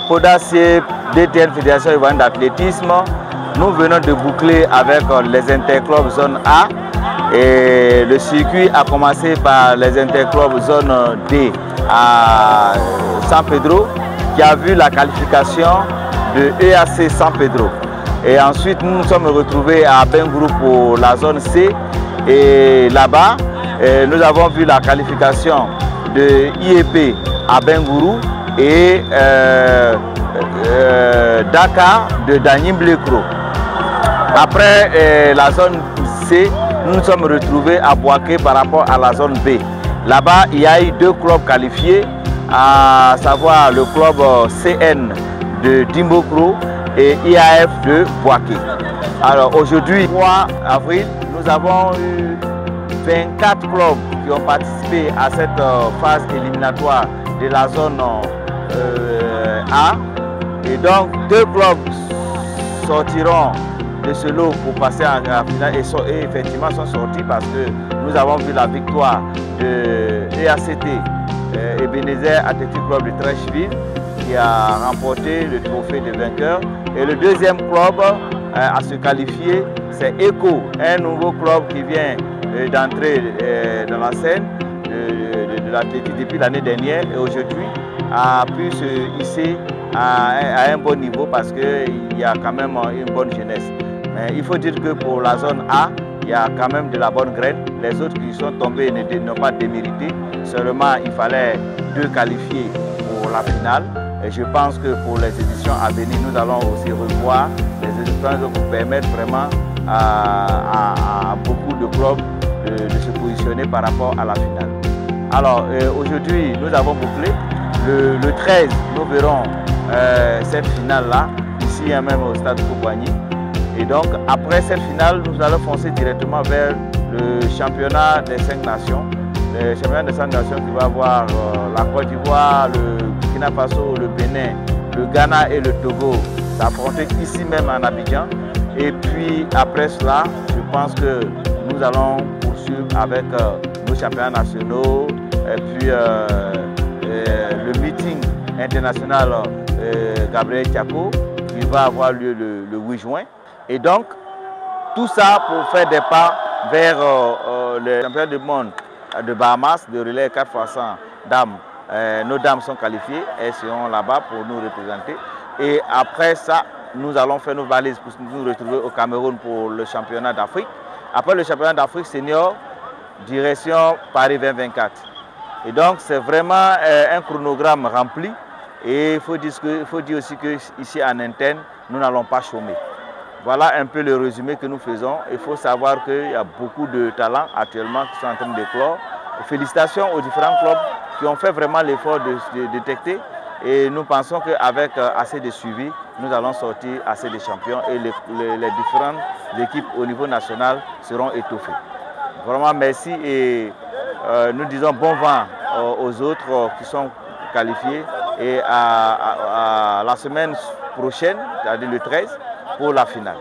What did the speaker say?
Podacier, DTN Fédération Ivoirienne d'athlétisme, nous venons de boucler avec les interclubs zone A. Et le circuit a commencé par les interclubs zone D à San Pedro, qui a vu la qualification de EAC San Pedro. Et ensuite, nous nous sommes retrouvés à Bengourou pour la zone C. Et là-bas, nous avons vu la qualification de IEP à Bengourou et Dakar de Danyim Blekro. Après la zone C, nous nous sommes retrouvés à Boaké par rapport à la zone B. Là-bas, il y a eu 2 clubs qualifiés, à savoir le club CN de Dimbokro et IAF de Boaké. Alors aujourd'hui, 3 avril, nous avons eu 24 clubs qui ont participé à cette phase éliminatoire de la zone A. Et donc 2 clubs sortiront de ce lot pour passer en finale et effectivement sont sortis parce que nous avons vu la victoire de EACT, Ebenezer Athletic Club de Trècheville, qui a remporté le trophée de vainqueur. Et le deuxième club à se qualifier, c'est ECO, un nouveau club qui vient d'entrer dans la scène de l'athlétisme depuis l'année dernière et aujourd'hui a pu se hisser à un bon niveau parce qu'il y a quand même une bonne jeunesse. Mais il faut dire que pour la zone A, il y a quand même de la bonne graine. Les autres qui sont tombés n'ont pas démérité. Seulement, il fallait 2 qualifiés pour la finale. Et je pense que pour les éditions à venir, nous allons aussi revoir les éditions pour permettre vraiment à beaucoup de clubs de se positionner par rapport à la finale. Alors aujourd'hui, nous avons bouclé. Le 13, nous verrons cette finale-là, ici même au stade Koubani. Et donc, après cette finale, nous allons foncer directement vers le championnat des 5 nations. Le championnat des 5 nations qui va avoir la Côte d'Ivoire, le Burkina Faso, le Bénin, le Ghana et le Togo s'affronter ici même en Abidjan. Et puis après cela, je pense que nous allons poursuivre avec nos championnats nationaux et puis le meeting international Gabriel Tchako qui va avoir lieu le 8 juin. Et donc, tout ça pour faire des pas vers les championnats du monde de Bahamas, de relais 4x100 dames. Nos dames sont qualifiées, elles seront là-bas pour nous représenter. Et après ça, nous allons faire nos valises pour nous retrouver au Cameroun pour le championnat d'Afrique. Après le championnat d'Afrique senior, direction Paris 2024. Et donc, c'est vraiment un chronogramme rempli. Et il faut dire aussi qu'ici en interne, nous n'allons pas chômer. Voilà un peu le résumé que nous faisons. Il faut savoir qu'il y a beaucoup de talents actuellement qui sont en train d'éclore. Félicitations aux différents clubs qui ont fait vraiment l'effort de détecter. Et nous pensons qu'avec assez de suivi, nous allons sortir assez de champions et les différentes équipes au niveau national seront étoffées. Vraiment merci et nous disons bon vent aux autres qui sont qualifiés et à la semaine prochaine, c'est-à-dire le 13, pour la finale.